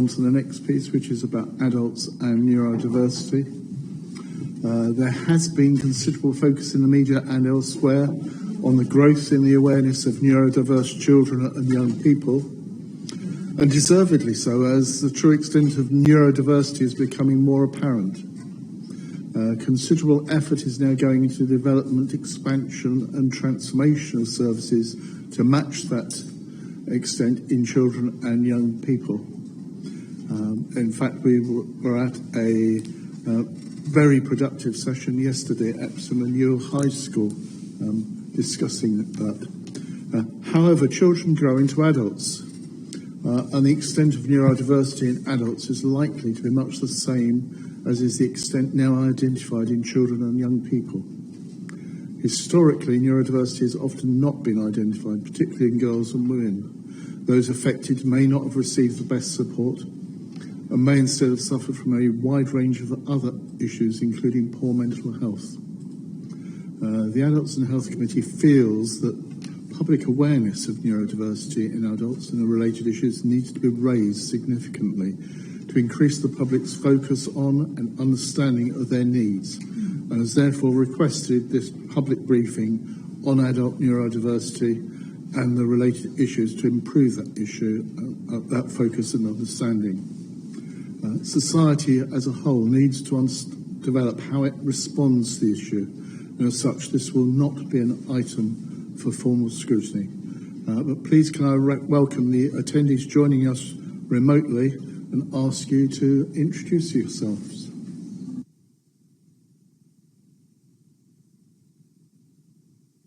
on to the next piece, which is about adults and neurodiversity. There has been considerable focus in the media and elsewhere on the growth in the awareness of neurodiverse children and young people, and deservedly so, as the true extent of neurodiversity is becoming more apparent. Considerable effort is now going into development, expansion and transformation of services to match that extent in children and young people. In fact, we were at a very productive session yesterday at Epsom and Ewell High School discussing that. However, children grow into adults, and the extent of neurodiversity in adults is likely to be much the same as is the extent now identified in children and young people. Historically, neurodiversity has often not been identified, particularly in girls and women. Those affected may not have received the best support and may instead have suffered from a wide range of other issues, including poor mental health. The Adults and Health Committee feels that public awareness of neurodiversity in adults and the related issues needs to be raised significantly to increase the public's focus on and understanding of their needs, and has therefore requested this public briefing on adult neurodiversity and the related issues to improve that issue, that focus and understanding. Society as a whole needs to develop how it responds to the issue, and as such this will not be an item for formal scrutiny. But please can I welcome the attendees joining us remotely and ask you to introduce yourselves.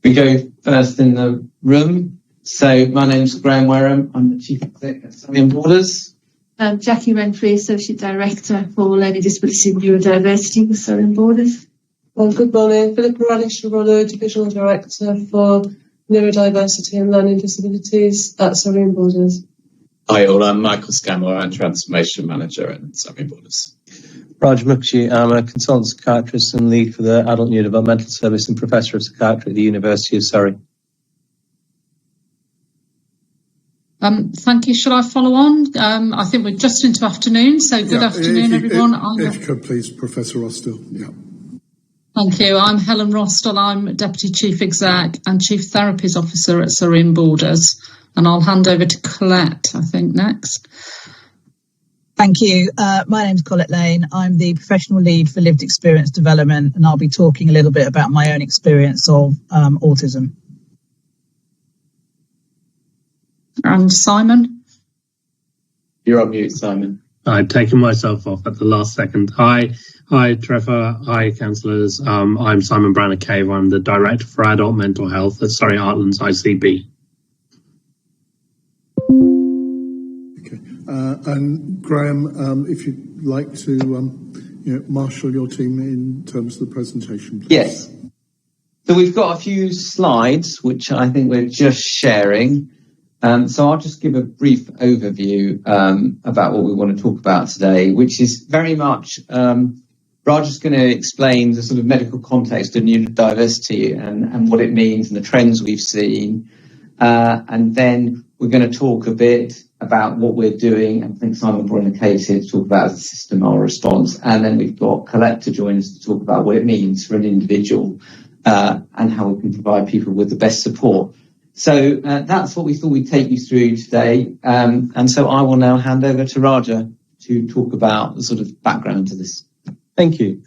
We go first in the room. So my name's Graham Wareham. I'm the Chief Executive at Surrey Borders. I'm Jackie Renfrey, Associate Director for Learning Disability and Neurodiversity with Surrey Borders. Well, good morning. Philippa Radish-Rollo, Divisional Director for Neurodiversity and Learning Disabilities at Surrey Borders. Hi all, I'm Michael Scammell, I'm Transformation Manager at Surrey Borders. Raj Mukherjee, I'm a consultant psychiatrist and lead for the Adult Neurodevelopmental Service and Professor of Psychiatry at the University of Surrey. Thank you. Shall I follow on? I think we're just into afternoon, so good afternoon, everyone. If you could please, Professor Rostel. Yeah. Thank you. I'm Helen Rostel. I'm Deputy Chief Exec and Chief Therapies Officer at Surrey Borders. And I'll hand over to Colette, I think, next. Thank you. My name's Colette Lane. I'm the Professional Lead for Lived Experience Development, and I'll be talking a little bit about my own experience of autism. And Simon? You're on mute, Simon. I've taken myself off at the last second. Hi, Trevor. Hi, councillors. I'm Simon Branner-Cave. I'm the Director for Adult Mental Health at Surrey Heartlands ICB. And Graham, if you'd like to marshal your team in terms of the presentation, please. Yes. So we've got a few slides, which I think we're just sharing. So I'll just give a brief overview about what we want to talk about today, which is very much, Raj is going to explain the sort of medical context of neurodiversity and what it means and the trends we've seen. And then we're going to talk a bit about what we're doing. I think Simon brought in the case here to talk about as a system or response. And then we've got Colette to join us to talk about what it means for an individual and how we can provide people with the best support. So that's what we thought we'd take you through today. And so I will now hand over to Raja to talk about the sort of background to this. Thank you.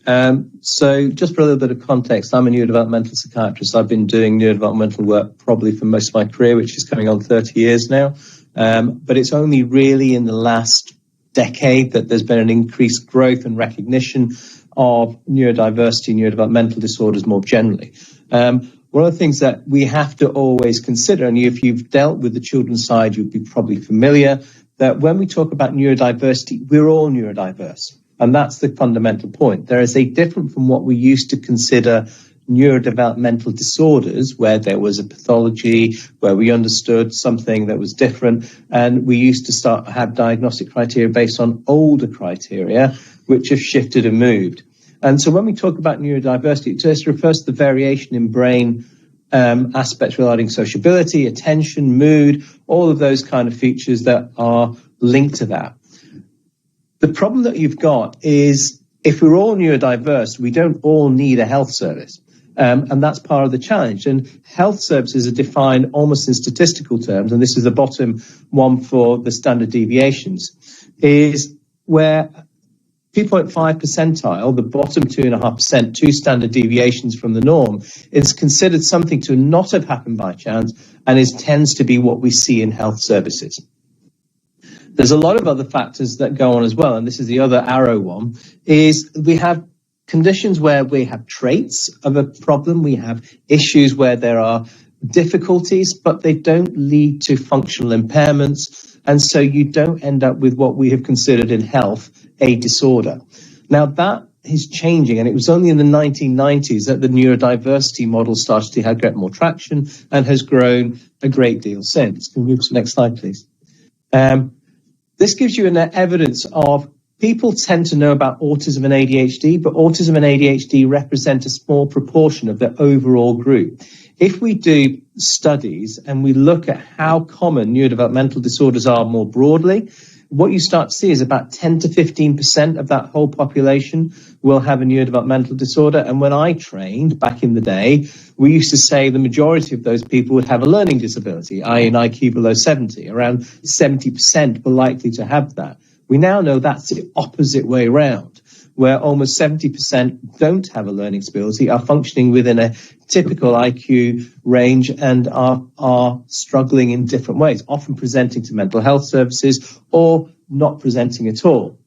So just for a little bit of context, I'm a neurodevelopmental psychiatrist. I've been doing neurodevelopmental work probably for most of my career, which is coming on 30 years now. But it's only really in the last decade that there's been an increased growth and recognition of neurodiversity, neurodevelopmental disorders more generally. One of the things that we have to always consider, and if you've dealt with the children's side, you'd be probably familiar, that when we talk about neurodiversity, we're all neurodiverse. And that's the fundamental point. There is a different from what we used to consider neurodevelopmental disorders, where there was a pathology, where we understood something that was different, and we used to have diagnostic criteria based on older criteria, which have shifted and moved. And so when we talk about neurodiversity, it just refers to the variation in brain aspects regarding sociability, attention, mood, all of those kind of features that are linked to that. The problem that you've got is if we're all neurodiverse, we don't all need a health service. And that's part of the challenge. And health services are defined almost in statistical terms, and this is the bottom one for the standard deviations, is where 2.5 percentile, the bottom 2.5%, 2 standard deviations from the norm, is considered something to not have happened by chance and tends to be what we see in health services. There's a lot of other factors that go on as well, and this is the other arrow one, is we have conditions where we have traits of a problem, we have issues where there are difficulties, but they don't lead to functional impairments, and so you don't end up with what we have considered in health a disorder. Now that is changing, and it was only in the 1990s that the neurodiversity model started to get more traction and has grown a great deal since. Can we move to the next slide, please? This gives you an evidence of people tend to know about autism and ADHD, but autism and ADHD represent a small proportion of the overall group. If we do studies and we look at how common neurodevelopmental disorders are more broadly, what you start to see is about 10 to 15% of that whole population will have a neurodevelopmental disorder. And when I trained back in the day, we used to say the majority of those people would have a learning disability, i.e. an IQ below 70. Around 70% were likely to have that. We now know that's the opposite way around, where almost 70% don't have a learning disability, are functioning within a typical IQ range and are struggling in different ways, often presenting to mental health services or not presenting at all.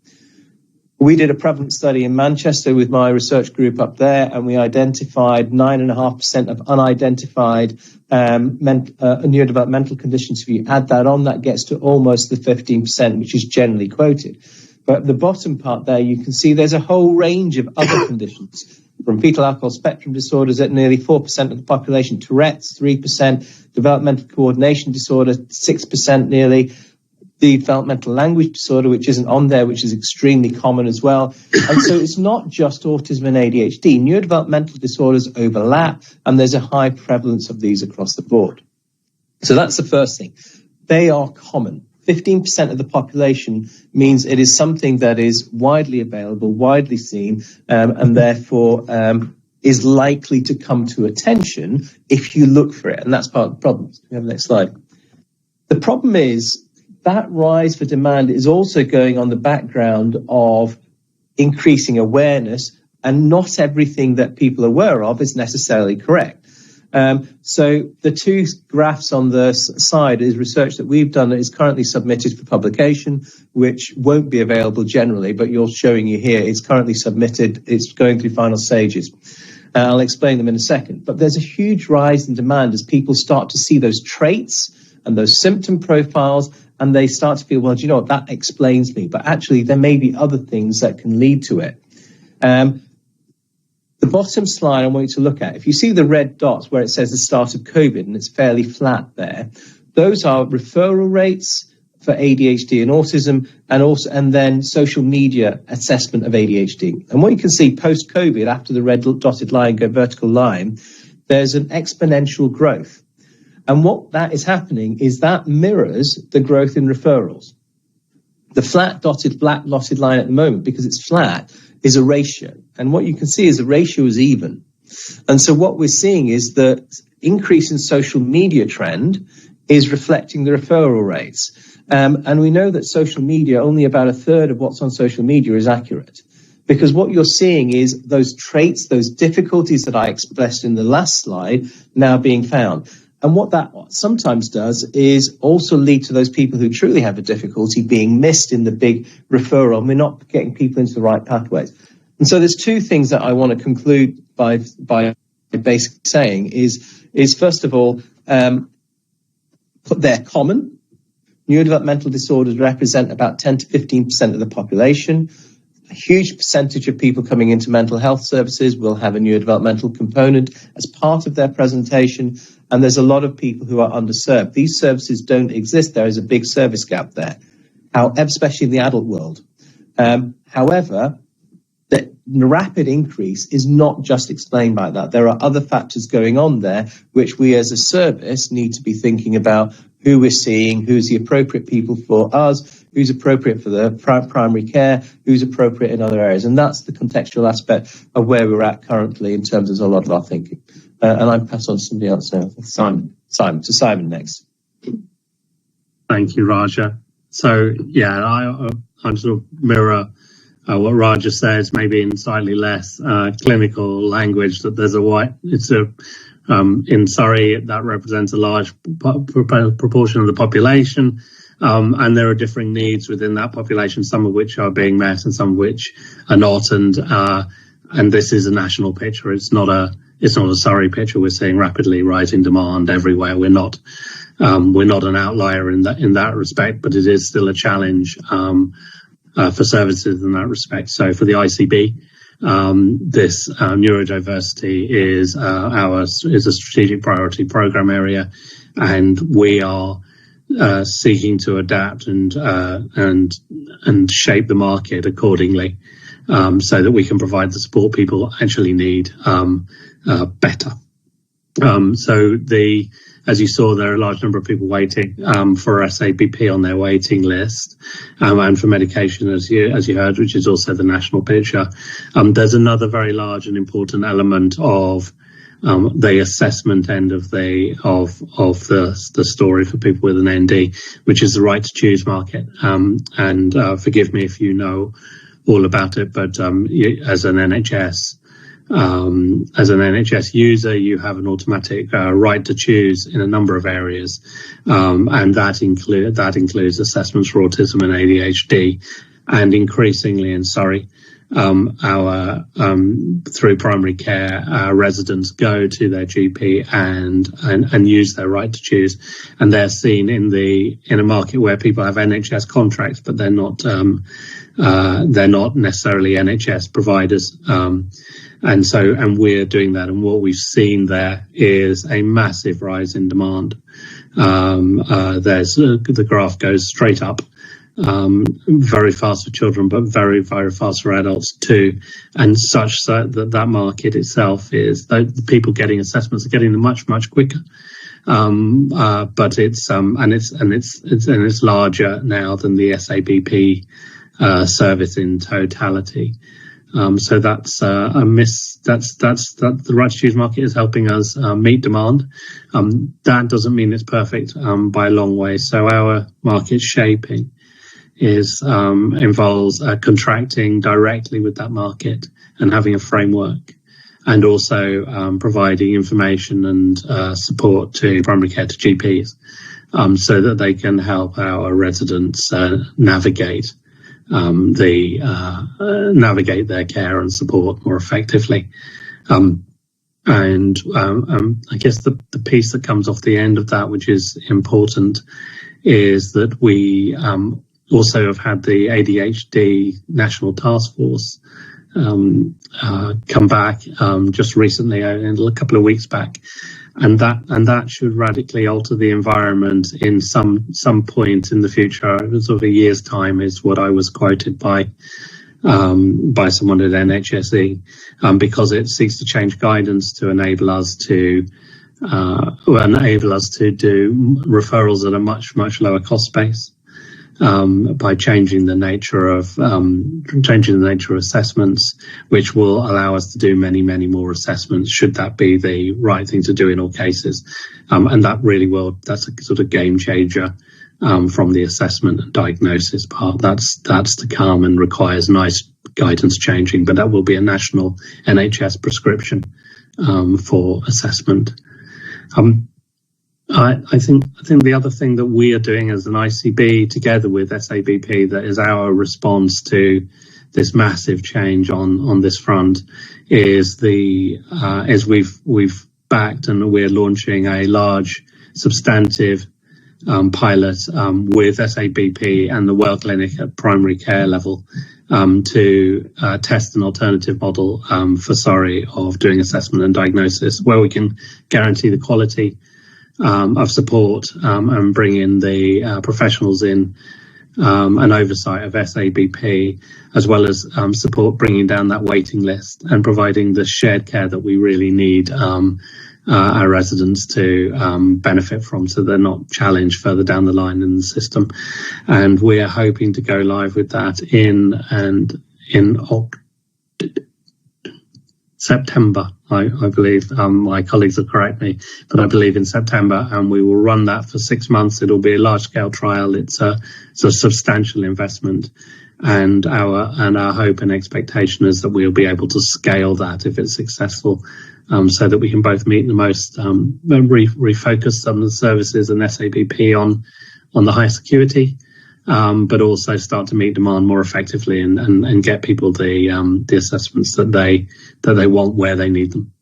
We did a prevalence study in Manchester with my research group up there, and we identified 9.5% of unidentified neurodevelopmental conditions. If you add that on, that gets to almost the 15%, which is generally quoted. But the bottom part there, you can see there's a whole range of other conditions, from fetal alcohol spectrum disorders at nearly 4% of the population, Tourette's 3%, developmental coordination disorder 6% nearly, the developmental language disorder, which isn't on there, which is extremely common as well. And so it's not just autism and ADHD. Neurodevelopmental disorders overlap, and there's a high prevalence of these across the board. So that's the first thing. They are common. 15% of the population means it is something that is widely available, widely seen, and therefore is likely to come to attention if you look for it. And that's part of the problem. Can we have the next slide? The problem is that rise for demand is also going on the background of increasing awareness, and not everything that people are aware of is necessarily correct. So the two graphs on the side is research that we've done that is currently submitted for publication, which won't be available generally, but you're showing you here. It's currently submitted. It's going through final stages. I'll explain them in a second. But there's a huge rise in demand as people start to see those traits and those symptom profiles, and they start to feel, well, do you know what, that explains me. But actually, there may be other things that can lead to it. The bottom slide I want you to look at, if you see the red dots where it says the start of COVID and it's fairly flat there, those are referral rates for ADHD and autism, and then social media assessment of ADHD. And what you can see post-COVID, after the red dotted line go vertical line, there's an exponential growth. And what that is happening is that mirrors the growth in referrals. The flat dotted, black dotted line at the moment, because it's flat, is a ratio. And what you can see is the ratio is even. And so what we're seeing is the increase in social media trend is reflecting the referral rates. And we know that social media, only about a third of what's on social media is accurate. Because what you're seeing is those traits, those difficulties that I expressed in the last slide now being found. And what that sometimes does is also lead to those people who truly have a difficulty being missed in the big referral. And we're not getting people into the right pathways. And so there's two things that I want to conclude by basically saying is first of all, they're common. Neurodevelopmental disorders represent about 10 to 15% of the population. A huge percentage of people coming into mental health services will have a neurodevelopmental component as part of their presentation, and there's a lot of people who are underserved. These services don't exist. There is a big service gap there, especially in the adult world. However, the rapid increase is not just explained by that. There are other factors going on there, which we as a service need to be thinking about who we're seeing, who's the appropriate people for us, who's appropriate for the primary care, who's appropriate in other areas. And that's the contextual aspect of where we're at currently in terms of a lot of our thinking. And I pass on to somebody else now. Simon next. Thank you, Raja. So, yeah, I sort of mirror what Raja says, maybe in slightly less clinical language, that there's in Surrey, that represents a large proportion of the population, and there are differing needs within that population, some of which are being met and some of which are not. And this is a national picture. It's not a Surrey picture. We're seeing rapidly rising demand everywhere. We're not an outlier in that respect, but it is still a challenge for services in that respect. So for the ICB, this neurodiversity is a strategic priority program area, and we are seeking to adapt and shape the market accordingly, so that we can provide the support people actually need better. As you saw, there are a large number of people waiting for SABP on their waiting list, and for medication, as you heard, which is also the national picture. There's another very large and important element of the assessment end of the story for people with an ND, which is the right to choose market. And forgive me if you know all about it, but as an NHS user, you have an automatic right to choose in a number of areas, and that includes assessments for autism and ADHD, and increasingly in Surrey, through primary care, residents go to their GP and use their right to choose, and they're seen in a market where people have NHS contracts, but they're not necessarily NHS providers. And we're doing that. And what we've seen there is a massive rise in demand. The graph goes straight up, very fast for children, but very, very fast for adults too. And such that market itself is, the people getting assessments are getting them much, much quicker. But it's larger now than the SABP service in totality. So that's a miss. That's the right to choose market is helping us meet demand. That doesn't mean it's perfect by a long way. So our market shaping involves contracting directly with that market and having a framework, and also providing information and support to primary care, to GPs, so that they can help our residents navigate their care and support more effectively. I guess the piece that comes off the end of that, which is important, is that we also have had the ADHD National Task Force come back just recently, a couple of weeks back, and that should radically alter the environment in some point in the future. Sort of a year's time is what I was quoted by someone at NHSE, because it seeks to change guidance to enable us to do referrals at a much, much lower cost base, by changing the nature of assessments, which will allow us to do many, many more assessments, should that be the right thing to do in all cases. And that really that's a sort of game changer from the assessment and diagnosis part. That's to come and requires nice guidance changing, but that will be a national NHS prescription for assessment. I think the other thing that we are doing as an ICB together with SABP, that is our response to this massive change on this front, is we've backed and we're launching a large substantive pilot with SABP and the Well Clinic at primary care level to test an alternative model for Surrey of doing assessment and diagnosis, where we can guarantee the quality of support and bring in the professionals in and oversight of SABP, as well as support bringing down that waiting list and providing the shared care that we really need our residents to benefit from, so they're not challenged further down the line in the system. And we are hoping to go live with that in September, I believe. My colleagues will correct me, but I believe in September, and we will run that for 6 months. It'll be a large-scale trial. It's a substantial investment, and our hope and expectation is that we'll be able to scale that if it's successful, so that we can both meet the most refocus some of the services and SABP on the high security, but also start to meet demand more effectively and get people the assessments that they want where they need them.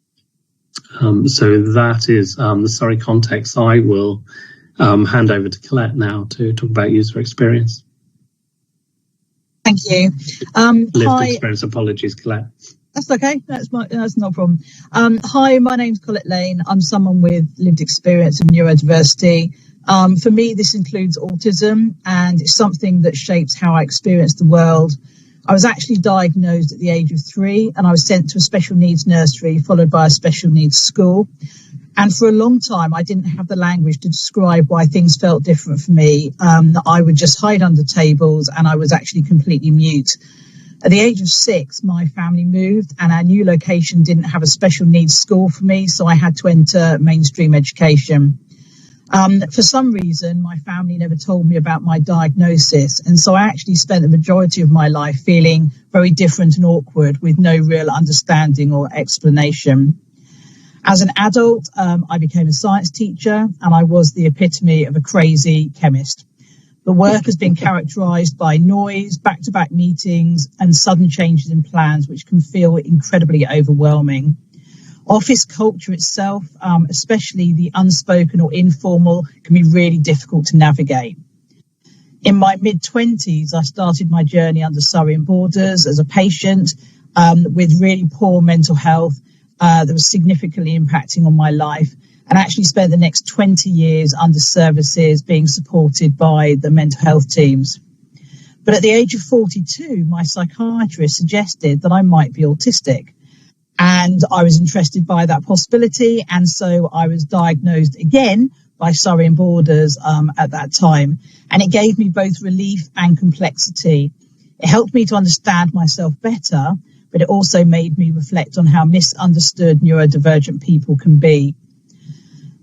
So that is the Surrey context. I will hand over to Colette now to talk about user experience. Thank you. Lived experience. Apologies, Colette. That's okay. That's no problem. Hi, my name's Colette Lane. I'm someone with lived experience of neurodiversity. For me, this includes autism, and it's something that shapes how I experience the world. I was actually diagnosed at the age of 3, and I was sent to a special needs nursery, followed by a special needs school. And for a long time, I didn't have the language to describe why things felt different for me. I would just hide under tables, and I was actually completely mute. At the age of 6, my family moved, and our new location didn't have a special needs school for me, so I had to enter mainstream education. For some reason, my family never told me about my diagnosis, and so I actually spent the majority of my life feeling very different and awkward with no real understanding or explanation. As an adult, I became a science teacher, and I was the epitome of a crazy chemist. The work has been characterised by noise, back-to-back meetings, and sudden changes in plans, which can feel incredibly overwhelming. Office culture itself, especially the unspoken or informal, can be really difficult to navigate. In my mid-20s, I started my journey under Surrey and Borders as a patient with really poor mental health that was significantly impacting on my life, and actually spent the next 20 years under services being supported by the mental health teams. But at the age of 42, my psychiatrist suggested that I might be autistic. And I was interested by that possibility. And so I was diagnosed again by Surrey and Borders at that time. And it gave me both relief and complexity. It helped me to understand myself better, but it also made me reflect on how misunderstood neurodivergent people can be.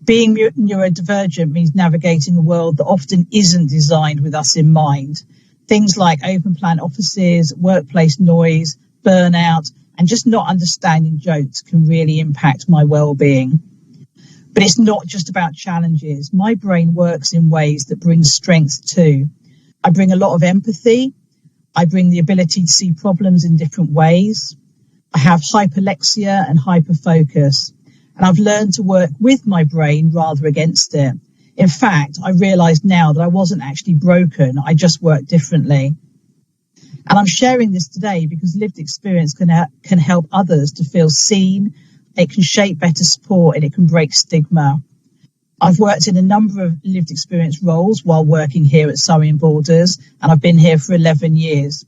Being neurodivergent means navigating a world that often isn't designed with us in mind. Things like open plan offices, workplace noise, burnout, and just not understanding jokes can really impact my well-being. But it's not just about challenges. My brain works in ways that bring strength too. I bring a lot of empathy. I bring the ability to see problems in different ways. I have hyperlexia and hyperfocus. And I've learned to work with my brain rather against it. In fact, I realise now that I wasn't actually broken. I just worked differently. And I'm sharing this today because lived experience can help others to feel seen. It can shape better support, and it can break stigma. I've worked in a number of lived experience roles while working here at Surrey and Borders, and I've been here for 11 years.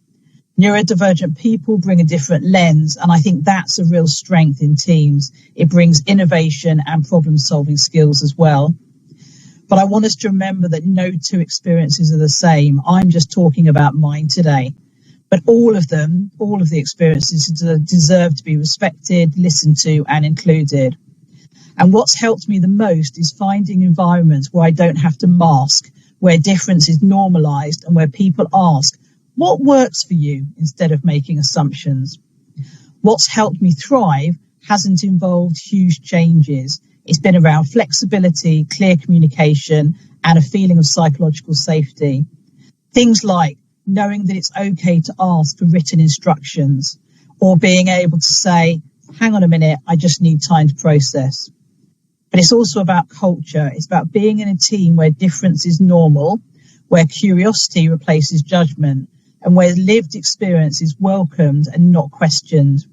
Neurodivergent people bring a different lens, and I think that's a real strength in teams. It brings innovation and problem-solving skills as well. But I want us to remember that no two experiences are the same. I'm just talking about mine today. But all of the experiences deserve to be respected, listened to, and included. And what's helped me the most is finding environments where I don't have to mask, where difference is normalised, and where people ask, what works for you, instead of making assumptions. What's helped me thrive hasn't involved huge changes. It's been around flexibility, clear communication, and a feeling of psychological safety. Things like knowing that it's okay to ask for written instructions, or being able to say, hang on a minute, I just need time to process. But it's also about culture. It's about being in a team where difference is normal, where curiosity replaces judgment, and where lived experience is welcomed and not questioned.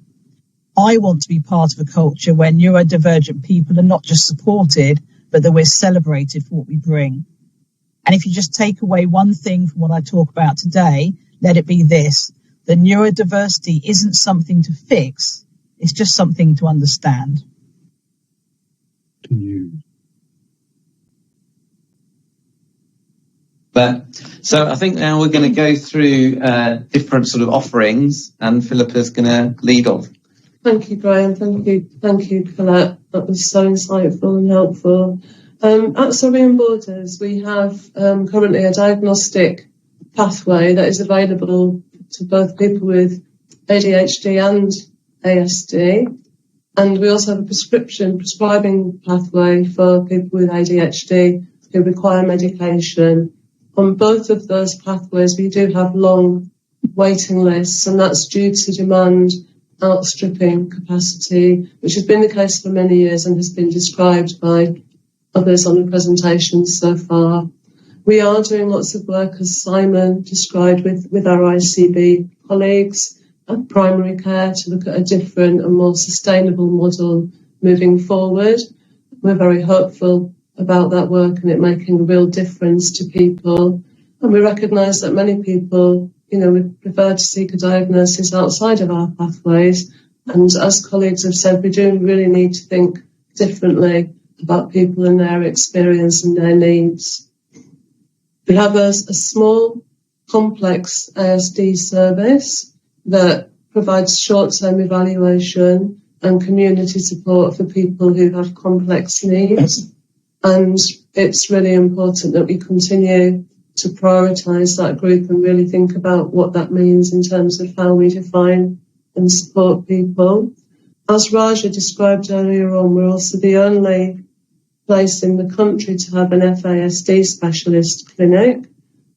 I want to be part of a culture where neurodivergent people are not just supported, but that we're celebrated for what we bring. And if you just take away one thing from what I talk about today, let it be this: that neurodiversity isn't something to fix, it's just something to understand. But so I think now we're going to go through different sort of offerings, and Philippa's going to lead off. Thank you, Graham. Thank you, Colette. That was so insightful and helpful. At Surrey Borders, we have currently a diagnostic pathway that is available to both people with ADHD and ASD. And we also have a prescribing pathway for people with ADHD who require medication. On both of those pathways, we do have long waiting lists, and that's due to demand outstripping capacity, which has been the case for many years and has been described by others on the presentation so far. We are doing lots of work, as Simon described, with our ICB colleagues at primary care to look at a different and more sustainable model moving forward. We're very hopeful about that work and it making a real difference to people. And we recognise that many people, would prefer to seek a diagnosis outside of our pathways. And as colleagues have said, we do really need to think differently about people and their experience and their needs. We have a small, complex ASD service that provides short-term evaluation and community support for people who have complex needs. And it's really important that we continue to prioritise that group and really think about what that means in terms of how we define and support people. As Raja described earlier on, we're also the only place in the country to have an FASD specialist clinic,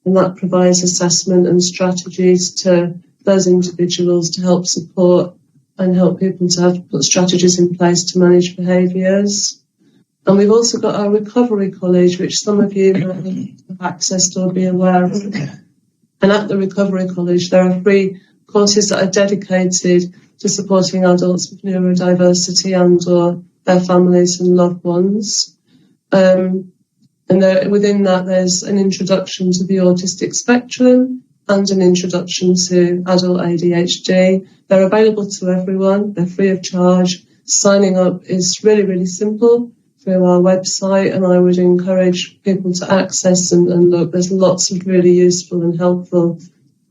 and that provides assessment and strategies to those individuals to help support and help people to put strategies in place to manage behaviours. And we've also got our Recovery College, which some of you might have access to or be aware of. And at the Recovery College, there are 3 courses that are dedicated to supporting adults with neurodiversity and or their families and loved ones. And within that, there's an introduction to the autistic spectrum and an introduction to adult ADHD. They're available to everyone. They're free of charge. Signing up is really, really simple through our website, and I would encourage people to access and look. There's lots of really useful and helpful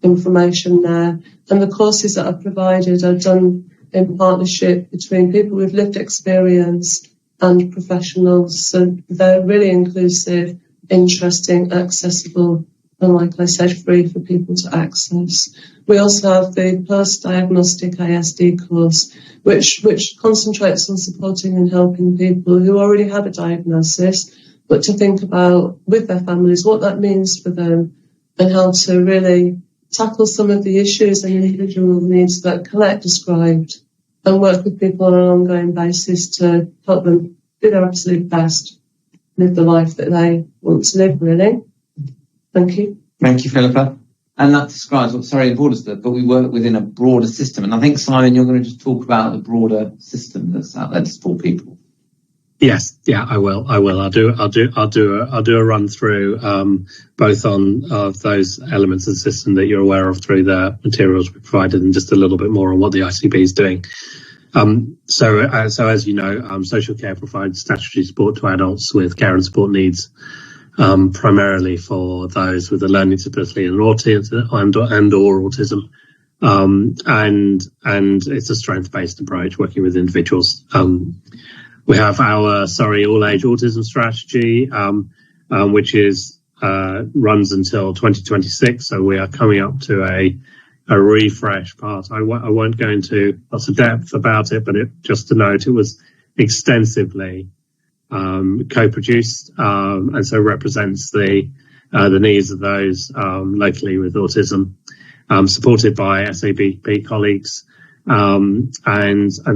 information there. And the courses that are provided are done in partnership between people with lived experience and professionals. So they're really inclusive, interesting, accessible, and like I said, free for people to access. We also have the post-diagnostic ASD course, which concentrates on supporting and helping people who already have a diagnosis, but to think about with their families what that means for them and how to really tackle some of the issues and individual needs that Colette described, and work with people on an ongoing basis to help them do their absolute best, live the life that they want to live, really. Thank you. Thank you, Philippa. And that describes what Surrey Borders do, but we work within a broader system. And I think, Simon, you're going to just talk about the broader system that's out there to support people. Yes, yeah, I will. I'll do a run through both on those elements of the system that you're aware of through the materials we provided, and just a little bit more on what the ICB is doing. So as you know, social care provides statutory support to adults with care and support needs, primarily for those with a learning disability and autism and or autism. And it's a strength-based approach working with individuals. We have our Surrey All-Age Autism Strategy, which runs until 2026. So we are coming up to a refresh part. I won't go into lots of depth about it, but just to note, it was extensively co-produced, and so represents the needs of those locally with autism, supported by SABP colleagues, and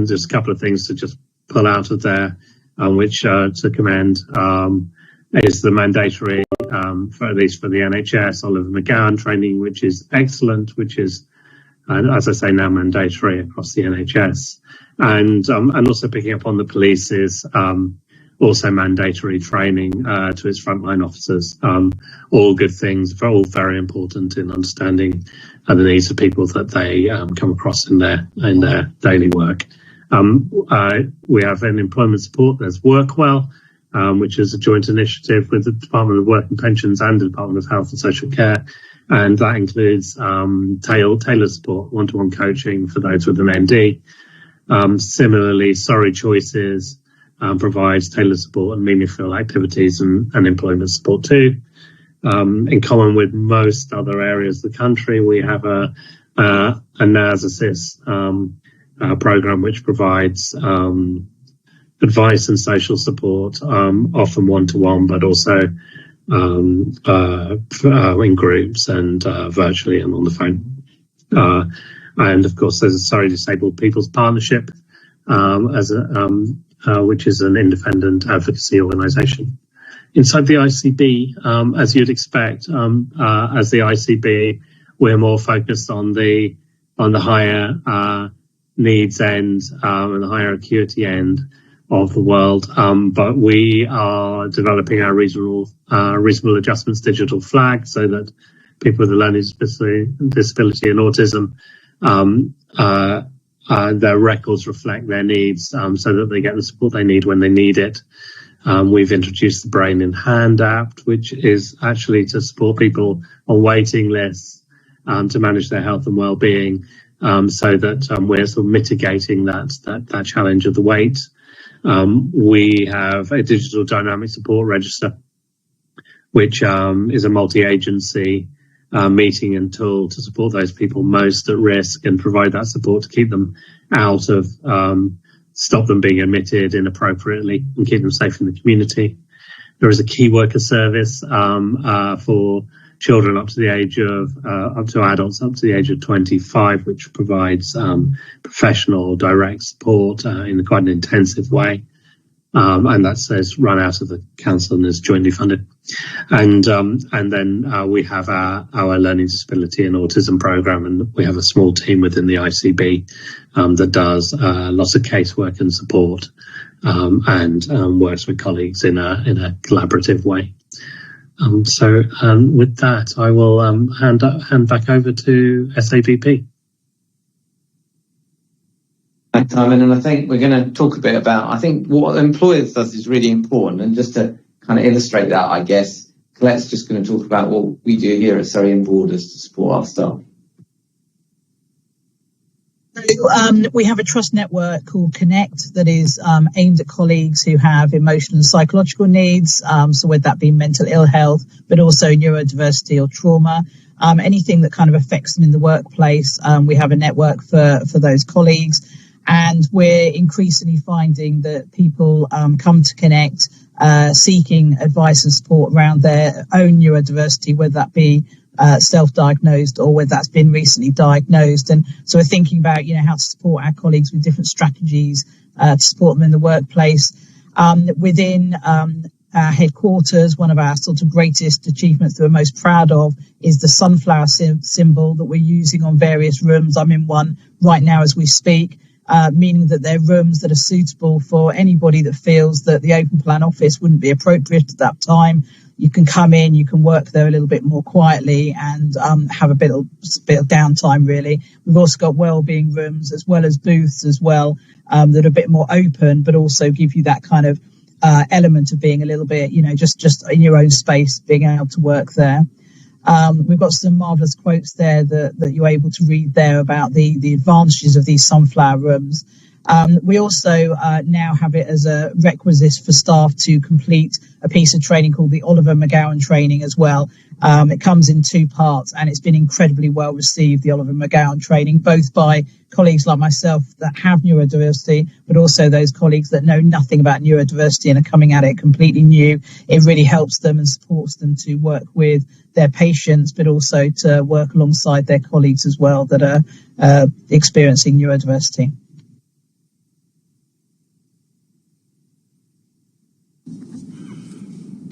just a couple of things to just pull out of there, which to commend is the mandatory, for at least for the NHS, Oliver McGowan training, which is excellent, which is, as I say, now mandatory across the NHS, and also picking up on the police's also mandatory training to its frontline officers. All good things, all very important in understanding the needs of people that they come across in their daily work. We have an employment support. There's Workwell, which is a joint initiative with the Department of Work and Pensions and the Department of Health and Social Care. And that includes tailored support, one-to-one coaching for those with an ND. Similarly, Surrey Choices provides tailored support and meaningful activities and employment support too. In common with most other areas of the country, we have a NAS Assist program which provides advice and social support, often one-to-one, but also in groups and virtually and on the phone. And of course, there's a Surrey Disabled People's Partnership, which is an independent advocacy organisation. Inside the ICB, as you'd expect, as the ICB, we're more focused on the higher needs end and the higher acuity end of the world. But we are developing our reasonable adjustments digital flag so that people with a learning disability and autism, their records reflect their needs so that they get the support they need when they need it. We've introduced the Brain in Hand app, which is actually to support people on waiting lists to manage their health and well-being, so that we're sort of mitigating that challenge of the wait. We have a digital dynamic support register, which is a multi-agency meeting and tool to support those people most at risk and provide that support to keep them out of, stop them being admitted inappropriately and keep them safe in the community. There is a key worker service for children up to the age of, up to adults up to the age of 25, which provides professional direct support in quite an intensive way. And that says run out of the council and is jointly funded. And then we have our learning disability and autism program, and we have a small team within the ICB that does lots of casework and support and works with colleagues in a collaborative way. So with that, I will hand back over to SAVP. Thanks, Simon. And I think we're going to talk a bit about, I think what employers does is really important. And just to kind of illustrate that, I guess, Colette's just going to talk about what we do here at Surrey and Borders to support our staff. We have a trust network called Connect that is aimed at colleagues who have emotional and psychological needs, so whether that be mental ill health, but also neurodiversity or trauma, anything that kind of affects them in the workplace. We have a network for those colleagues, and we're increasingly finding that people come to Connect seeking advice and support around their own neurodiversity, whether that be self-diagnosed or whether that's been recently diagnosed. And so we're thinking about, how to support our colleagues with different strategies to support them in the workplace. Within our headquarters, one of our sort of greatest achievements that we're most proud of is the sunflower symbol that we're using on various rooms. I'm in one right now as we speak, meaning that they're rooms that are suitable for anybody that feels that the open plan office wouldn't be appropriate at that time. You can come in, you can work there a little bit more quietly and have a bit of downtime, really. We've also got wellbeing rooms as well as booths as well that are a bit more open, but also give you that kind of element of being a little bit, just in your own space, being able to work there. We've got some marvellous quotes there that you're able to read there about the advantages of these sunflower rooms. We also now have it as a requisite for staff to complete a piece of training called the Oliver McGowan training as well. It comes in 2 parts, and it's been incredibly well received, the Oliver McGowan training, both by colleagues like myself that have neurodiversity, but also those colleagues that know nothing about neurodiversity and are coming at it completely new. It really helps them and supports them to work with their patients, but also to work alongside their colleagues as well that are experiencing neurodiversity.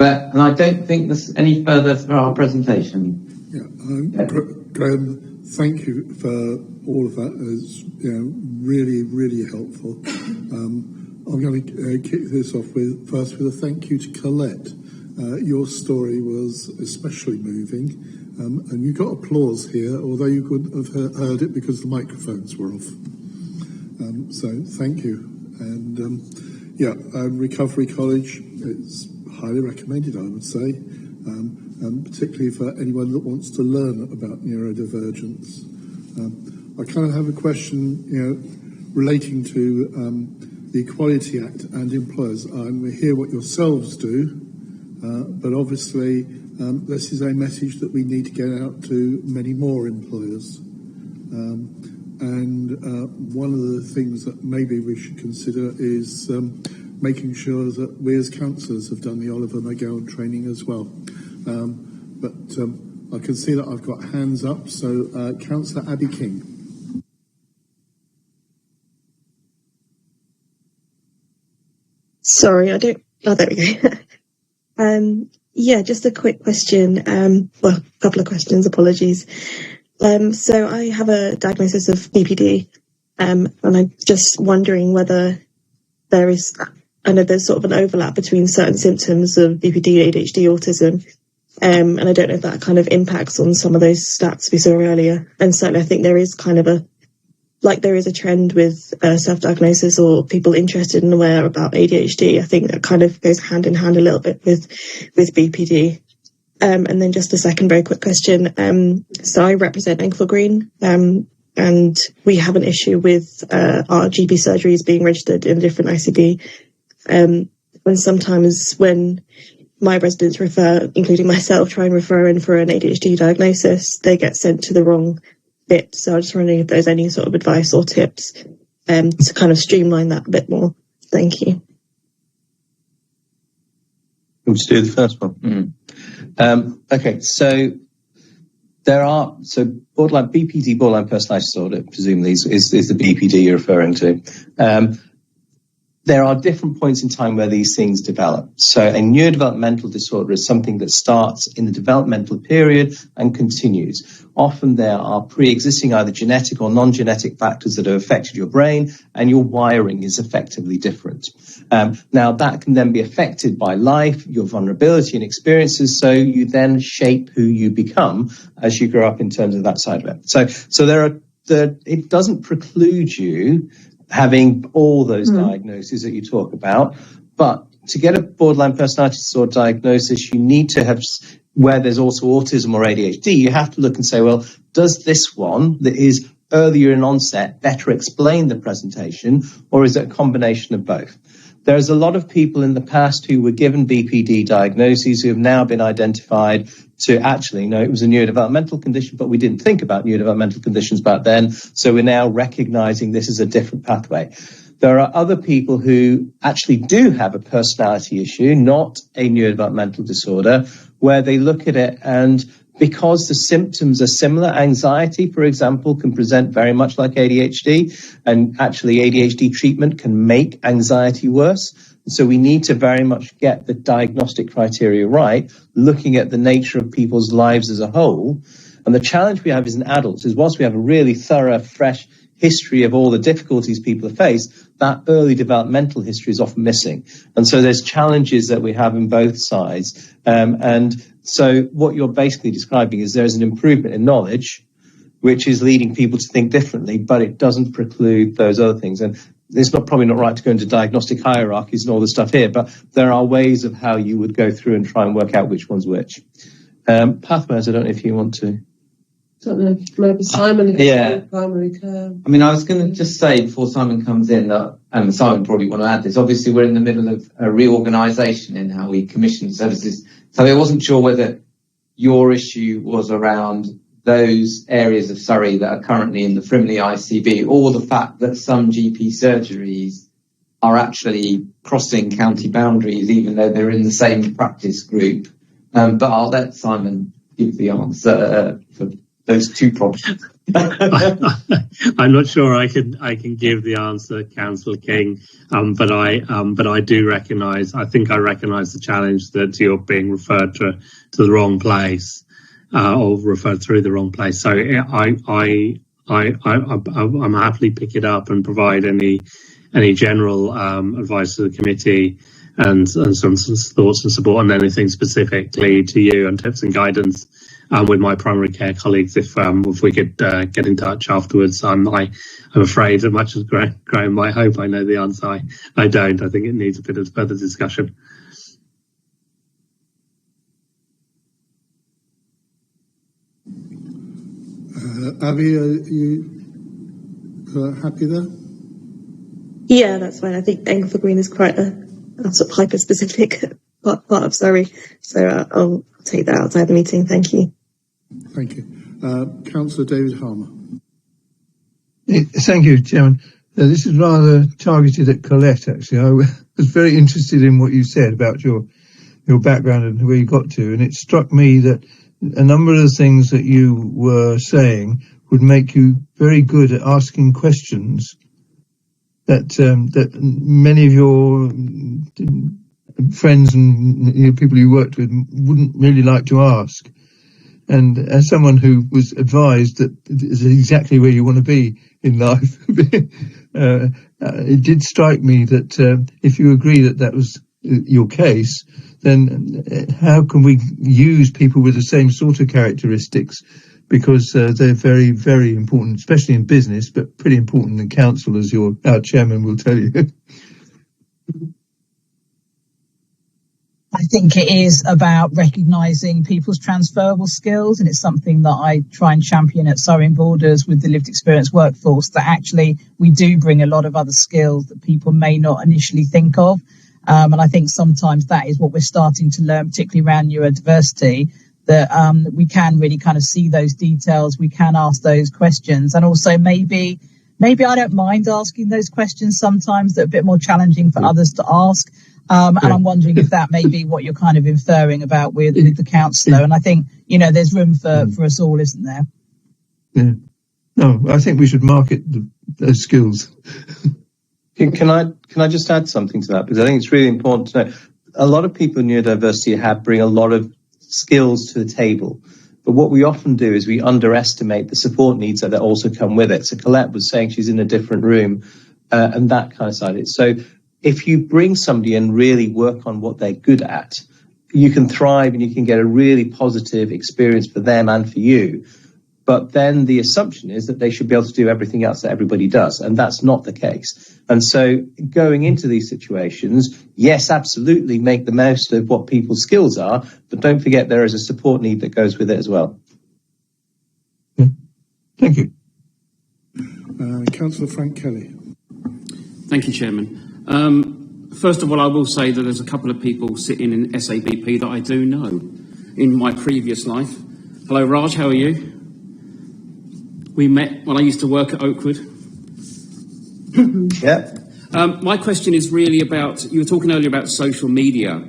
And I don't think there's any further for our presentation. Graham, thank you for all of that. It's really, really helpful. I'm going to kick this off with a thank you to Colette. Your story was especially moving, and you got applause here, although you couldn't have heard it because the microphones were off. So thank you. And Recovery College, it's highly recommended, I would say, particularly for anyone that wants to learn about neurodivergence. I kind of have a question, relating to the Equality Act and employers. And we hear what yourselves do, but obviously this is a message that we need to get out to many more employers. One of the things that maybe we should consider is making sure that we as councillors have done the Oliver McGowan training as well. But I can see that I've got hands up, so Councillor Abby King. Sorry, I don't. Oh, there we go. Just a quick question. A couple of questions. Apologies. So I have a diagnosis of BPD, and I'm just wondering whether there is. I know there's sort of an overlap between certain symptoms of BPD, ADHD, autism, and I don't know if that kind of impacts on some of those stats we saw earlier. And certainly, I think there is kind of a trend with self-diagnosis or people interested and aware about ADHD. I think that kind of goes hand in hand a little bit with BPD. And then just a second very quick question. So I represent Engfield Green, and we have an issue with our GP surgeries being registered in a different ICB. And sometimes when my residents refer, including myself, try and refer in for an ADHD diagnosis, they get sent to the wrong bit. So I'm just wondering if there's any sort of advice or tips to kind of streamline that a bit more. Thank you. Let's do the first one. Okay, so borderline BPD, borderline personality disorder, presumably is the BPD you're referring to. There are different points in time where these things develop. So a neurodevelopmental disorder is something that starts in the developmental period and continues. Often there are pre-existing either genetic or non-genetic factors that have affected your brain, and your wiring is effectively different. Now that can then be affected by life, your vulnerability and experiences, so you then shape who you become as you grow up in terms of that side of it. So it doesn't preclude you having all those diagnoses that you talk about, but to get a borderline personality disorder diagnosis, you need to have, where there's also autism or ADHD, you have to look and say, well, does this one that is earlier in onset better explain the presentation, or is it a combination of both? There's a lot of people in the past who were given BPD diagnoses who have now been identified to actually, no, it was a neurodevelopmental condition, but we didn't think about neurodevelopmental conditions back then. So we're now recognizing this is a different pathway. There are other people who actually do have a personality issue, not a neurodevelopmental disorder, where they look at it and because the symptoms are similar, anxiety, for example, can present very much like ADHD, and actually ADHD treatment can make anxiety worse. So we need to very much get the diagnostic criteria right, looking at the nature of people's lives as a whole. And the challenge we have as adults is whilst we have a really thorough, fresh history of all the difficulties people have faced, that early developmental history is often missing. And so there's challenges that we have in both sides. And so what you're basically describing is there's an improvement in knowledge, which is leading people to think differently, but it doesn't preclude those other things. And it's probably not right to go into diagnostic hierarchies and all the stuff here, but there are ways of how you would go through and try and work out which one's which. Pathways, I don't know if you want to. Don't know, maybe Simon, primary care. I mean, I was going to just say before Simon comes in that, and Simon probably want to add this, obviously we're in the middle of a reorganisation in how we commission services. So I wasn't sure whether your issue was around those areas of Surrey that are currently in the Frimley ICB, or the fact that some GP surgeries are actually crossing county boundaries, even though they're in the same practice group. But I'll let Simon give the answer for those two problems. I'm not sure I can give the answer, Councillor King, but I do recognise. I think I recognise the challenge that you're being referred to the wrong place, or referred through the wrong place. So I'm happily pick it up and provide any general advice to the committee and some thoughts and support on anything specifically to you and tips and guidance with my primary care colleagues if we could get in touch afterwards. I'm afraid, as much as Graham might hope I know the answer, I don't. I think it needs a bit of further discussion. Abby, are you happy there? Yeah, that's fine. I think Angleford Green is quite a sort of hyper-specific part of Surrey, so I'll take that outside the meeting. Thank you. Thank you. Councillor David Harmer. Thank you, Chairman. This is rather targeted at Colette, actually. I was very interested in what you said about your background and where you got to, and it struck me that a number of the things that you were saying would make you very good at asking questions that many of your friends and people you worked with wouldn't really like to ask. And as someone who was advised that is exactly where you want to be in life, it did strike me that if you agree that was your case, then how can we use people with the same sort of characteristics? Because they're very, very important, especially in business, but pretty important in council, as our chairman will tell you. I think it is about recognising people's transferable skills, and it's something that I try and champion at Surrey and Borders with the lived experience workforce, that actually we do bring a lot of other skills that people may not initially think of. And I think sometimes that is what we're starting to learn, particularly around neurodiversity, that we can really kind of see those details, we can ask those questions, and also maybe I don't mind asking those questions sometimes that are a bit more challenging for others to ask. And I'm wondering if that may be what you're kind of inferring about with the councillor. And I think, there's room for us all, isn't there? Yeah. No, I think we should market those skills. Can I just add something to that? Because I think it's really important to know a lot of people in neurodiversity bring a lot of skills to the table. But what we often do is we underestimate the support needs that also come with it. So Colette was saying she's in a different room and that kind of side of it. So if you bring somebody and really work on what they're good at, you can thrive and you can get a really positive experience for them and for you. But then the assumption is that they should be able to do everything else that everybody does. And that's not the case. And so going into these situations, yes, absolutely make the most of what people's skills are, but don't forget there is a support need that goes with it as well. Yeah. Thank you. Councillor Frank Kelly. Thank you, Chairman. First of all, I will say that there's a couple of people sitting in SABP that I do know in my previous life. Hello, Raj, how are you? We met when I used to work at Oakwood. Yeah. My question is really about, you were talking earlier about social media.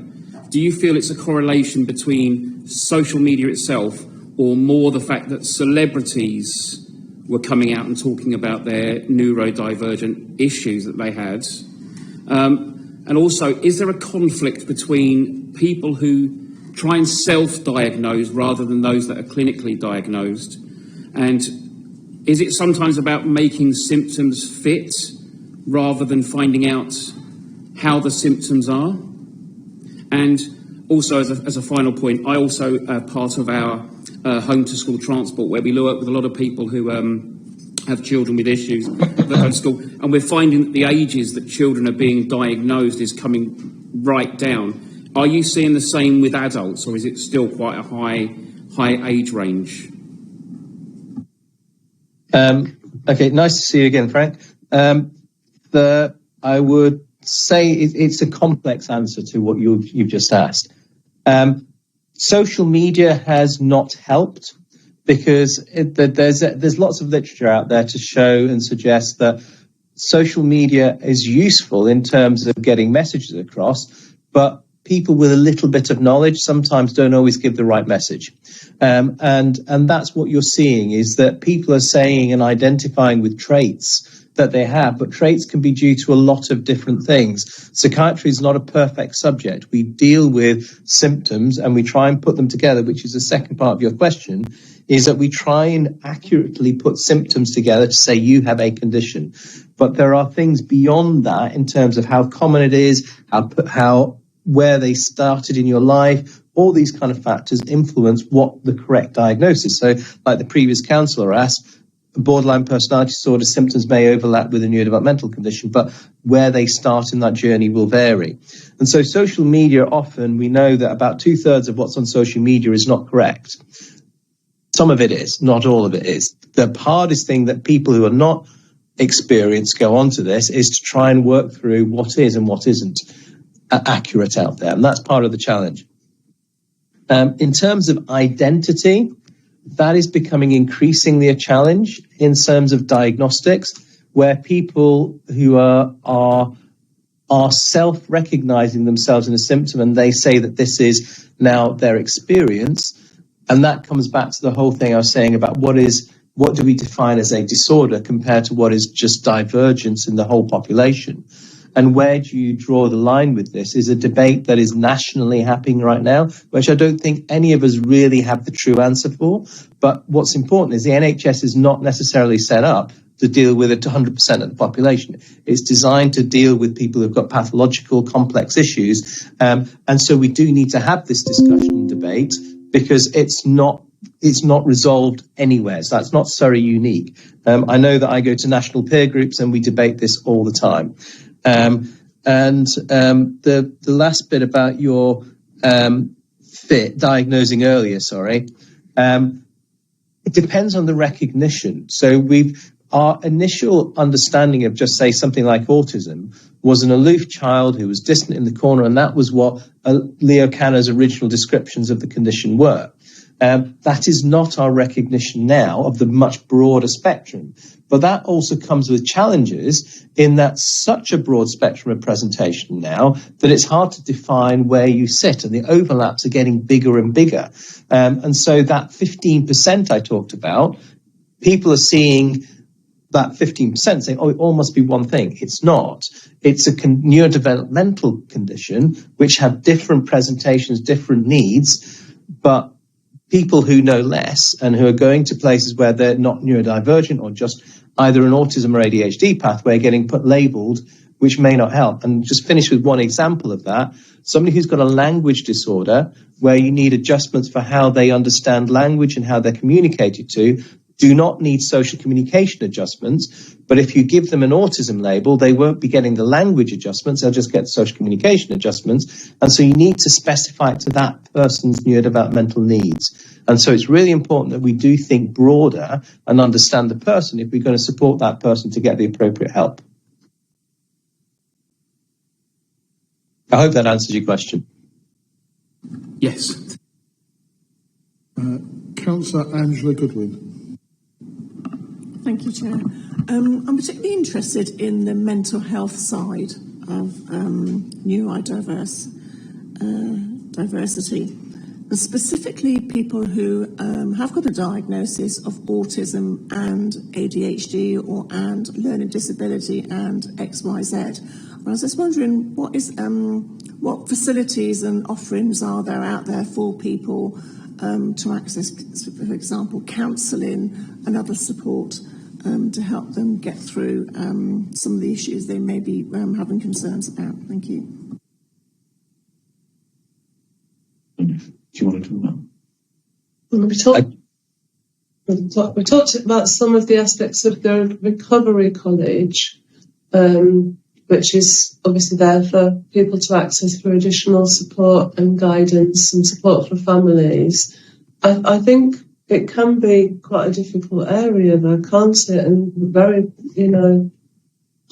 Do you feel it's a correlation between social media itself or more the fact that celebrities were coming out and talking about their neurodivergent issues that they had? And also, is there a conflict between people who try and self-diagnose rather than those that are clinically diagnosed? And is it sometimes about making symptoms fit rather than finding out how the symptoms are? And also, as a final point, I also part of our home to school transport, where we work with a lot of people who have children with issues that go to school, and we're finding that the ages that children are being diagnosed is coming right down. Are you seeing the same with adults, or is it still quite a high age range? Okay, nice to see you again, Frank. I would say it's a complex answer to what you've just asked. Social media has not helped, because there's lots of literature out there to show and suggest that social media is useful in terms of getting messages across, but people with a little bit of knowledge sometimes don't always give the right message. And that's what you're seeing, is that people are saying and identifying with traits that they have, but traits can be due to a lot of different things. Psychiatry is not a perfect subject. We deal with symptoms and we try and put them together, which is the second part of your question, is that we try and accurately put symptoms together to say you have a condition. But there are things beyond that in terms of how common it is, where they started in your life, All these kind of factors influence what the correct diagnosis. So, like the previous counsellor asked, borderline personality disorder symptoms may overlap with a neurodevelopmental condition, but where they start in that journey will vary. And so social media, often we know that about 2/3 of what's on social media is not correct. Some of it is, not all of it is. The hardest thing that people who are not experienced go onto this is to try and work through what is and what isn't accurate out there. And that's part of the challenge. In terms of identity, that is becoming increasingly a challenge in terms of diagnostics, where people who are self-recognizing themselves in a symptom, and they say that this is now their experience. And that comes back to the whole thing I was saying about what do we define as a disorder compared to what is just divergence in the whole population. And where do you draw the line with this is a debate that is nationally happening right now, which I don't think any of us really have the true answer for. But what's important is the NHS is not necessarily set up to deal with it to 100% of the population. It's designed to deal with people who've got pathological, complex issues. And so we do need to have this discussion and debate because it's not resolved anywhere. So that's not Surrey unique. I know that I go to national peer groups and we debate this all the time. The last bit about your diagnosing earlier, it depends on the recognition. So our initial understanding of just say something like autism was an aloof child who was distant in the corner, and that was what Leo Kanner's original descriptions of the condition were. That is not our recognition now of the much broader spectrum. But that also comes with challenges in that such a broad spectrum of presentation now that it's hard to define where you sit, and the overlaps are getting bigger and bigger. And so that 15% I talked about, people are seeing that 15% saying, oh, it all must be one thing. It's not. It's a neurodevelopmental condition which have different presentations, different needs, but people who know less and who are going to places where they're not neurodivergent or just either an autism or ADHD pathway are getting labelled, which may not help. And just finish with one example of that. Somebody who's got a language disorder where you need adjustments for how they understand language and how they're communicated to do not need social communication adjustments. But if you give them an autism label, they won't be getting the language adjustments. They'll just get social communication adjustments. And so you need to specify it to that person's neurodevelopmental needs. And so it's really important that we do think broader and understand the person if we're going to support that person to get the appropriate help. I hope that answers your question. Yes. Councillor Angela Goodwin. Thank you, Chair. I'm particularly interested in the mental health side of neurodiversity, and specifically people who have got a diagnosis of autism and ADHD and learning disability and XYZ. I was just wondering what facilities and offerings are there out there for people to access, for example, counselling and other support to help them get through some of the issues they may be having concerns about. Thank you. Do you want to talk about? We talked about some of the aspects of the recovery college, which is obviously there for people to access for additional support and guidance and support for families. I think it can be quite a difficult area though, can't it? And very,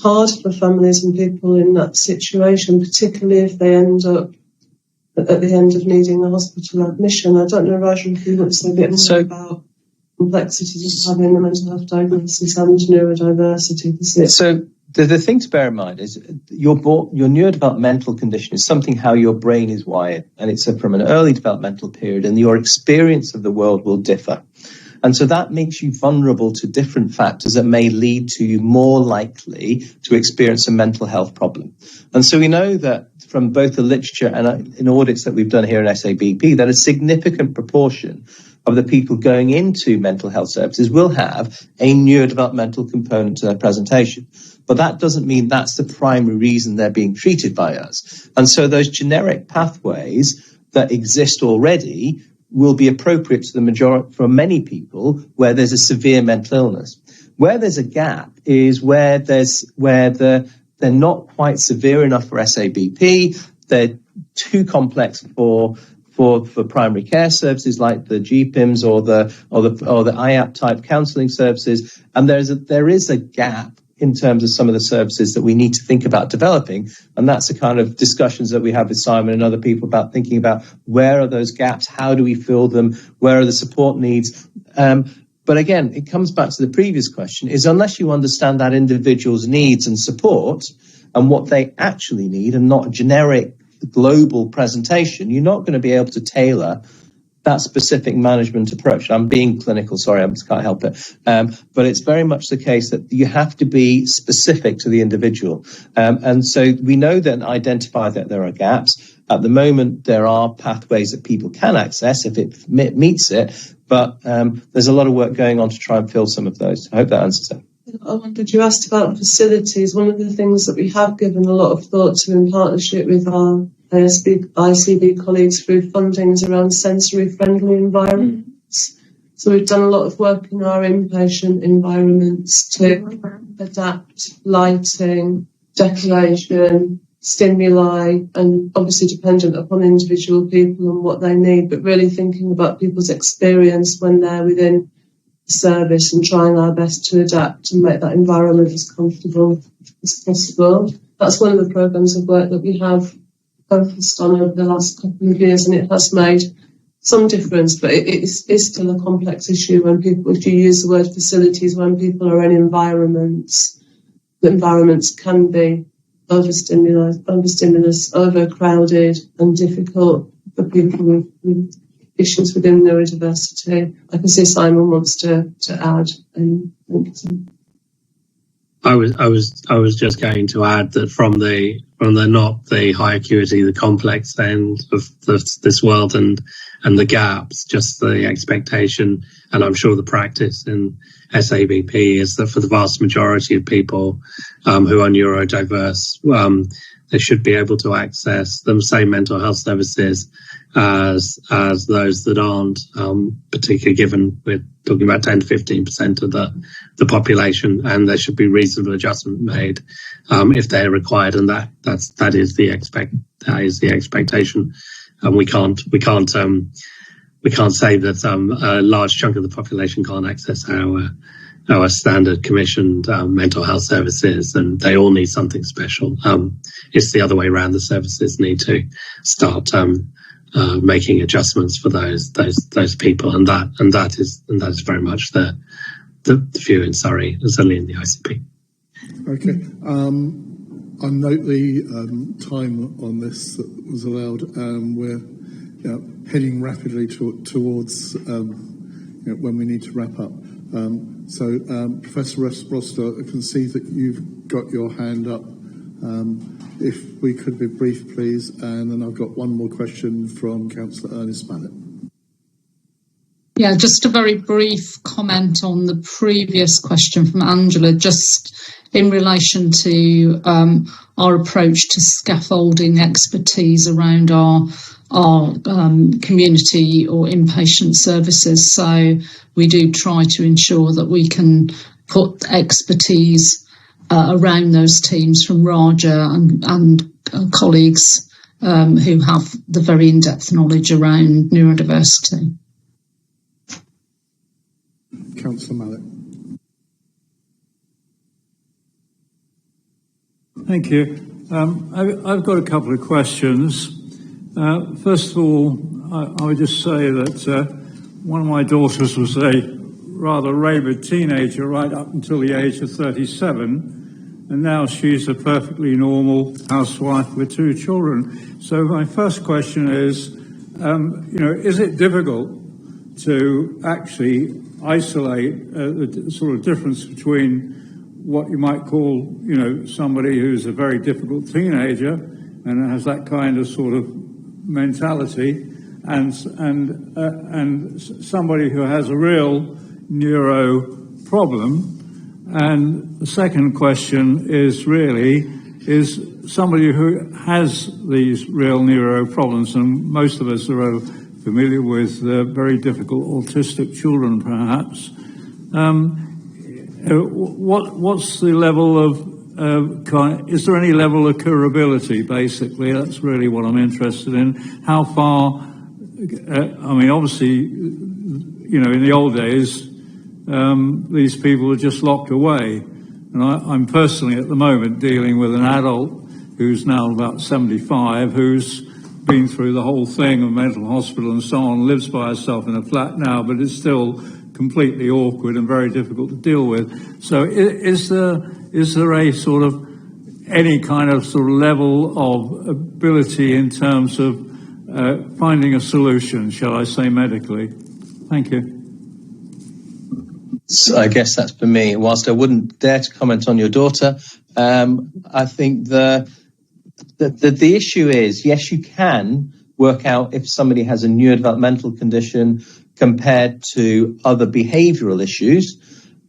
hard for families and people in that situation, particularly if they end up at the end of needing a hospital admission. I don't know, Raja, if you want to say a bit more about complexities of having a mental health diagnosis and neurodiversity. So the thing to bear in mind is your neurodevelopmental condition is something how your brain is wired, and it's from an early developmental period, and your experience of the world will differ. And so that makes you vulnerable to different factors that may lead to you more likely to experience a mental health problem. And so we know that from both the literature and in audits that we've done here in SABP, that a significant proportion of the people going into mental health services will have a neurodevelopmental component to their presentation. But that doesn't mean that's the primary reason they're being treated by us. And so those generic pathways that exist already will be appropriate to the majority for many people where there's a severe mental illness. Where there's a gap is where they're not quite severe enough for SABP. They're too complex for primary care services like the GPIMS or the IAP type counselling services, and there is a gap in terms of some of the services that we need to think about developing, and that's the kind of discussions that we have with Simon and other people about thinking about where are those gaps, how do we fill them, where are the support needs. But again, it comes back to the previous question, is unless you understand that individual's needs and support and what they actually need and not a generic global presentation, you're not going to be able to tailor that specific management approach. I'm being clinical, sorry, I just can't help it. But it's very much the case that you have to be specific to the individual. And so we know that and identify that there are gaps. At the moment, there are pathways that people can access if it meets it, but there's a lot of work going on to try and fill some of those. I hope that answers it. I wondered, you asked about facilities. One of the things that we have given a lot of thought to in partnership with our ICB colleagues through funding is around sensory-friendly environments. So we've done a lot of work in our inpatient environments to adapt lighting, decoration, stimuli, and obviously dependent upon individual people and what they need, but really thinking about people's experience when they're within the service and trying our best to adapt and make that environment as comfortable as possible. That's one of the programmes of work that we have focused on over the last couple of years, and it has made some difference, but it is still a complex issue when people, if you use the word facilities, when people are in environments, the environments can be overstimulus, overcrowded and difficult for people with issues within neurodiversity. I can see Simon wants to add. I was just going to add that from the not the high acuity, the complex end of this world and the gaps, just the expectation, and I'm sure the practice in SABP is that for the vast majority of people who are neurodiverse, they should be able to access the same mental health services as those that aren't, particularly given we're talking about 10 to 15% of the population, and there should be reasonable adjustment made if they're required, and that is the expectation. And we can't say that a large chunk of the population can't access our standard commissioned mental health services, and they all need something special. It's the other way around. The services need to start making adjustments for those people, and that is very much the view in Surrey, certainly in the ICP. Okay. I'll note the time on this that was allowed. We're heading rapidly towards when we need to wrap up. So, Professor Roster, I can see that you've got your hand up. If we could be brief, please, and then I've got one more question from Councillor Ernest Mallett. Yeah, just a very brief comment on the previous question from Angela, just in relation to our approach to scaffolding expertise around our community or inpatient services. So we do try to ensure that we can put expertise around those teams from Raja and colleagues who have the very in-depth knowledge around neurodiversity. Councillor Mallett. Thank you. I've got a couple of questions. First of all, I would just say that one of my daughters was a rather rabid teenager right up until the age of 37, and now she's a perfectly normal housewife with 2 children. So my first question is it difficult to actually isolate the sort of difference between what you might call, somebody who's a very difficult teenager and has that kind of sort of mentality, and somebody who has a real neuro problem? And the second question is really, is somebody who has these real neuro problems, and most of us are familiar with very difficult autistic children, perhaps. What's the level of is there any level of curability, basically? That's really what I'm interested in. How far, I mean, obviously, you know, in the old days, these people were just locked away. And I'm personally at the moment dealing with an adult who's now about 75, who's been through the whole thing of mental hospital and so on, lives by herself in a flat now, but is still completely awkward and very difficult to deal with. So is there a sort of any kind of sort of level of ability in terms of finding a solution, shall I say, medically? Thank you. So I guess that's for me. Whilst I wouldn't dare to comment on your daughter, I think the issue is, yes, you can work out if somebody has a neurodevelopmental condition compared to other behavioural issues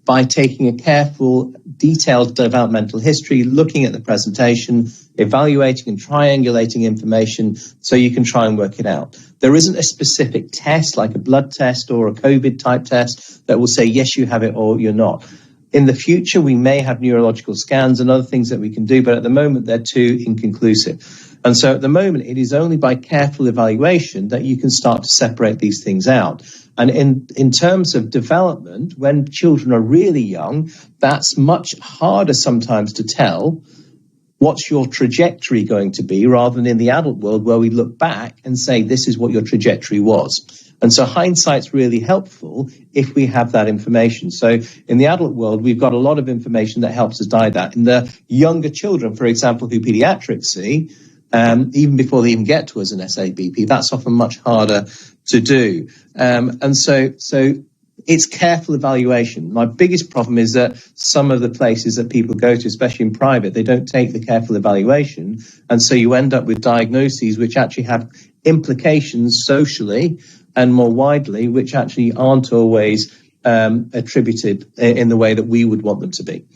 by taking a careful, detailed developmental history, looking at the presentation, evaluating and triangulating information so you can try and work it out. There isn't a specific test like a blood test or a COVID type test that will say, yes, you have it or you're not. In the future, we may have neurological scans and other things that we can do, but at the moment, they're too inconclusive. And so at the moment, it is only by careful evaluation that you can start to separate these things out. And in terms of development, when children are really young, that's much harder sometimes to tell what's your trajectory going to be, rather than in the adult world where we look back and say, this is what your trajectory was. And so hindsight's really helpful if we have that information. So in the adult world, we've got a lot of information that helps us guide that. In the younger children, for example, who pediatrics see, even before they even get to us an SABP, that's often much harder to do. And so it's careful evaluation. My biggest problem is that some of the places that people go to, especially in private, they don't take the careful evaluation. And so you end up with diagnoses which actually have implications socially and more widely, which actually aren't always attributed in the way that we would want them to be.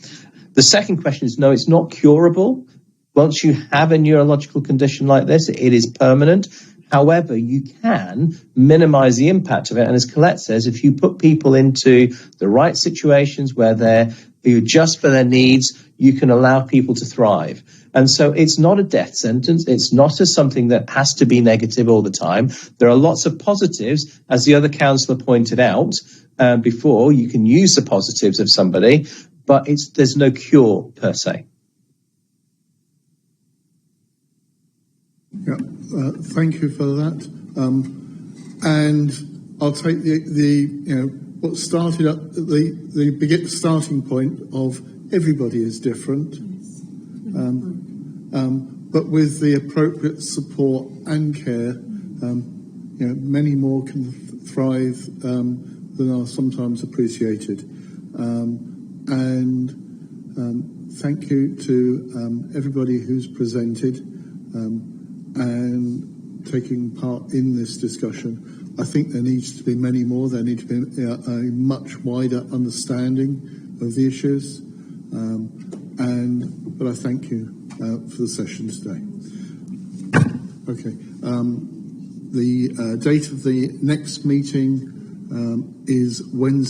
The second question is, no, it's not curable. Once you have a neurological condition like this, it is permanent. However, you can minimize the impact of it. And as Colette says, if you put people into the right situations where you adjust for their needs, you can allow people to thrive. And so it's not a death sentence. It's not something that has to be negative all the time. There are lots of positives, as the other counsellor pointed out before. You can use the positives of somebody, but there's no cure per se. Yeah, thank you for that. And I'll take what started up the starting point of everybody is different, but with the appropriate support and care, many more can thrive than are sometimes appreciated. And thank you to everybody who's presented. And taking part in this discussion. I think there needs to be many more. There needs to be a much wider understanding of the issues. But I thank you for the session today. Okay. The date of the next meeting is Wednesday.